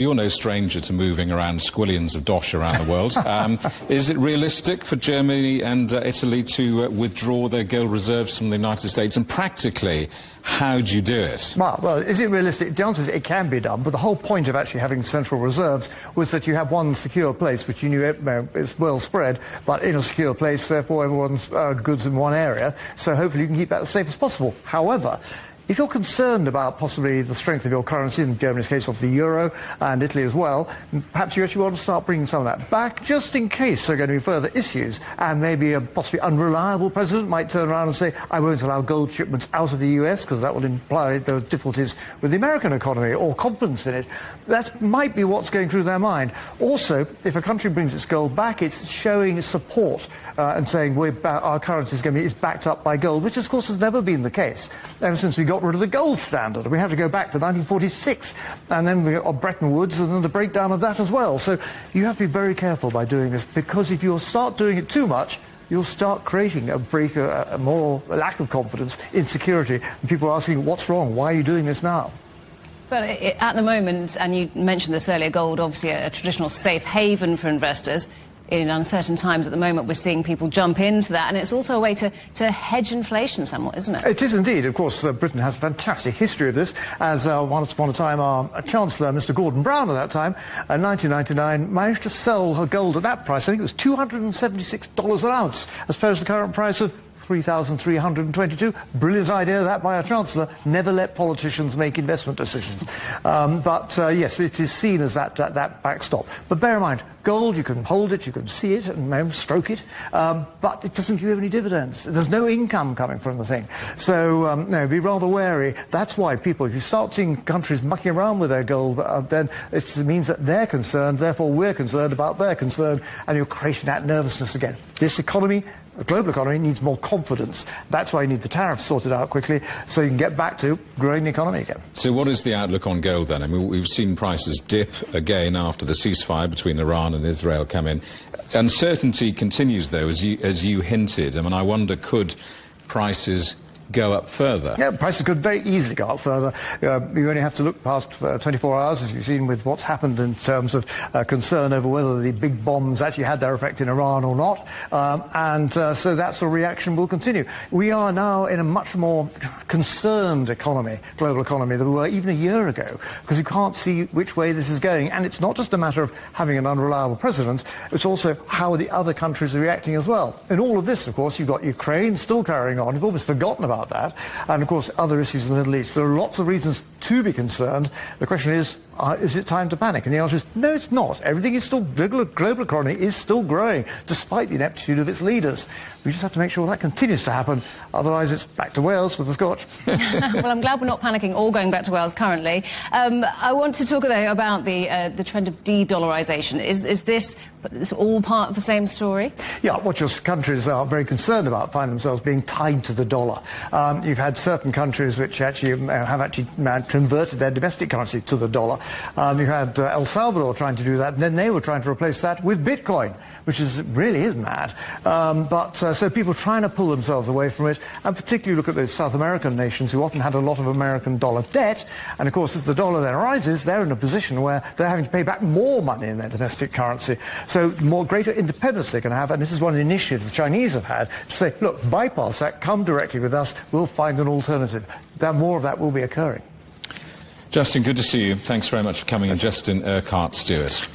You're no stranger to moving around squillions of dosh around the world. Is it realistic for Germany and Italy to withdraw their gold reserves from the United States? And practically, how do you do it? Well, is it realistic? The answer is it can be done, but the whole point of actually having central reserves was that you have one secure place, which you knew is well spread, but in a secure place, therefore everyone's goods in one area. So hopefully you can keep that as safe as possible. However, if you're concerned about possibly the strength of your currency, in Germany's case of the euro, and Italy as well, perhaps you actually want to start bringing some of that back, just in case there are going to be further issues, and maybe a possibly unreliable president might turn around and say, I won't allow gold shipments out of the US, because that would imply there are difficulties with the American economy, or confidence in it. That might be what's going through their mind. Also, if a country brings its gold back, it's showing support and saying our currency is backed up by gold, which of course has never been the case ever since we got rid of the gold standard. We have to go back to 1946, and then we got Bretton Woods, and then the breakdown of that as well. So you have to be very careful by doing this, because if you start doing it too much, you'll start creating a moral lack of confidence, insecurity, and people are asking, what's wrong? Why are you doing this now? But at the moment, and you mentioned this earlier, gold obviously a traditional safe haven for investors. In uncertain times at the moment, we're seeing people jump into that, and it's also a way to hedge inflation somewhat, isn't it? It is indeed. Of course, Britain has a fantastic history of this, as once upon a time our Chancellor, Mr. Gordon Brown at that time, in 1999, managed to sell her gold at that price. I think it was $276 an ounce, as opposed to the current price of $3,322. Brilliant idea, that, by our Chancellor. Never let politicians make investment decisions. Yes, it is seen as that backstop. But bear in mind, gold, you can hold it, you can see it, and stroke it, but it doesn't give any dividends. There's no income coming from the thing. So, be rather wary. That's why people, if you start seeing countries mucking around with their gold, then it means that they're concerned, therefore we're concerned about their concern, and you're creating that nervousness again. This economy, the global economy, needs more confidence. That's why you need the tariffs sorted out quickly, so you can get back to growing the economy again. So what is the outlook on gold then? I mean, we've seen prices dip again after the ceasefire between Iran and Israel come in. Uncertainty continues, though, as you hinted. I mean, I wonder, could prices go up further? Yeah, prices could very easily go up further. You only have to look past 24 hours, as you've seen with what's happened in terms of concern over whether the big bombs actually had their effect in Iran or not. So that sort of reaction will continue. We are now in a much more concerned economy, global economy, than we were even a year ago, because you can't see which way this is going. And it's not just a matter of having an unreliable president, it's also how the other countries are reacting as well. In all of this, of course, you've got Ukraine still carrying on. You've almost forgotten about that, and of course other issues in the Middle East. There are lots of reasons to be concerned. The question is it time to panic? And the answer is no, it's not. Everything is still, the global economy is still growing, despite the ineptitude of its leaders. We just have to make sure that continues to happen, otherwise it's back to Wales with the Scotch. Well, I'm glad we're not panicking or going back to Wales currently. I want to talk though about the trend of de-dollarisation. Is this all part of the same story? Yeah, what your countries are very concerned about find themselves being tied to the dollar. You've had certain countries which actually have converted their domestic currency to the dollar. You had El Salvador trying to do that, and then they were trying to replace that with Bitcoin, which really is mad. So people trying to pull themselves away from it, and particularly look at those South American nations who often had a lot of American dollar debt, and of course if the dollar then rises, they're in a position where they're having to pay back more money in their domestic currency. So greater independence they can have, and this is one of the initiatives the Chinese have had, to say, look, bypass that, come directly with us, we'll find an alternative. More of that will be occurring. Justin, good to see you. Thanks very much for coming in. Justin Urquhart-Stewart.